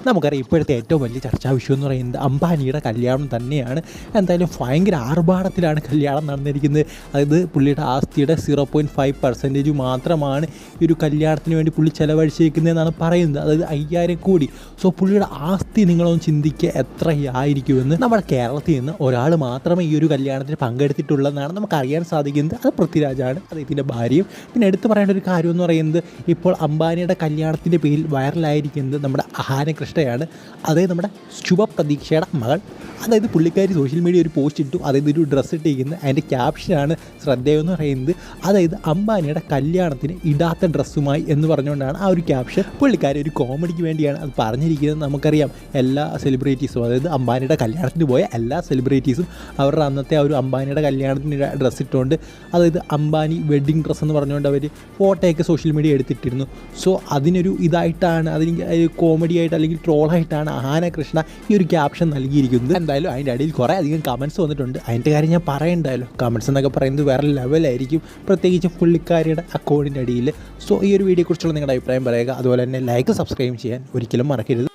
നമുക്കറിയാം ഇപ്പോഴത്തെ ഏറ്റവും വലിയ ചർച്ചാ വിഷയം എന്ന് പറയുന്നത് അംബാനിയുടെ കല്യാണം തന്നെയാണ്. എന്തായാലും ഭയങ്കര ആർഭാടത്തിലാണ് കല്യാണം നടന്നിരിക്കുന്നത്. അതായത് പുള്ളിയുടെ ആസ്തിയുടെ 0.5% മാത്രമാണ് ഈ ഒരു കല്യാണത്തിന് വേണ്ടി പുള്ളി ചിലവഴിച്ചേക്കുന്നതെന്നാണ് പറയുന്നത്. അതായത് 5000 കോടി. സോ പുള്ളിയുടെ ആസ്തി നിങ്ങളൊന്ന് ചിന്തിക്കുക എത്രയായിരിക്കുമെന്ന്. നമ്മുടെ കേരളത്തിൽ നിന്ന് ഒരാൾ മാത്രമേ ഈ ഒരു കല്യാണത്തിന് പങ്കെടുത്തിട്ടുള്ളതെന്നാണ് നമുക്ക് അറിയാൻ സാധിക്കുന്നത്. അത് പൃഥ്വിരാജാണ്, അദ്ദേഹത്തിൻ്റെ ഭാര്യയും. പിന്നെ എടുത്തു പറയേണ്ട ഒരു കാര്യം എന്ന് പറയുന്നത് ഇപ്പോൾ അംബാനിയുടെ കല്യാണത്തിൻ്റെ പേരിൽ വൈറലായിരിക്കുന്നത് നമ്മുടെ അഹാനകൃഷ്ണയാണ്. അതായത് നമ്മുടെ ശുഭപ്രതീക്ഷയുടെ മകൾ. അതായത് പുള്ളിക്കാരി സോഷ്യൽ മീഡിയ ഒരു പോസ്റ്റ് ഇട്ടു. അതായത് ഒരു ഡ്രസ്സ് ഇട്ടിരിക്കുന്നത്, അതിൻ്റെ ക്യാപ്ഷനാണ് ശ്രദ്ധേയമെന്ന് പറയുന്നത്. അതായത് അംബാനിയുടെ കല്യാണത്തിന് ഇടാത്ത ഡ്രസ്സുമായി എന്ന് പറഞ്ഞുകൊണ്ടാണ് ആ ഒരു ക്യാപ്ഷൻ. പുള്ളിക്കാരി ഒരു കോമഡിക്ക് വേണ്ടിയാണ് അത് പറഞ്ഞിരിക്കുന്നത്. നമുക്കറിയാം എല്ലാ സെലിബ്രിറ്റീസും, അതായത് അംബാനിയുടെ കല്യാണത്തിന് പോയ എല്ലാ സെലിബ്രിറ്റീസും അവരുടെ അന്നത്തെ ആ ഒരു അംബാനിയുടെ കല്യാണത്തിന് ഡ്രസ്സ് ഇട്ടുകൊണ്ട്, അതായത് അംബാനി വെഡ്ഡിങ് ഡ്രസ്സ് എന്ന് പറഞ്ഞുകൊണ്ട് അവർ ഫോട്ടോയൊക്കെ സോഷ്യൽ മീഡിയ എടുത്തിട്ടിരുന്നു. സോ അതിനൊരു ഇതായിട്ടാണ്, അതിന് കോമഡിയായിട്ട് അല്ലെങ്കിൽ ട്രോളായിട്ടാണ് അഹാനകൃഷ്ണ ഈ ഒരു ക്യാപ്ഷൻ നൽകിയിരിക്കുന്നത്. എന്തായാലും അതിൻ്റെ അടിയിൽ കുറേ അധികം കമൻറ്റ്സ് വന്നിട്ടുണ്ട്. അതിൻ്റെ കാര്യം ഞാൻ പറയണ്ടല്ലോ. കമൻറ്റ്സ് എന്നൊക്കെ പറയുന്നത് വേറെ ലെവലായിരിക്കും, പ്രത്യേകിച്ച് പുള്ളിക്കാരിയുടെ അക്കൗണ്ടിൻ്റെ അടിയിൽ. സോ ഈ ഒരു വീഡിയോയെക്കുറിച്ചുള്ള നിങ്ങളുടെ അഭിപ്രായം പറയുക. അതുപോലെ തന്നെ ലൈക്ക് സബ്സ്ക്രൈബ് ചെയ്യാൻ ഒരിക്കലും മറക്കരുത്.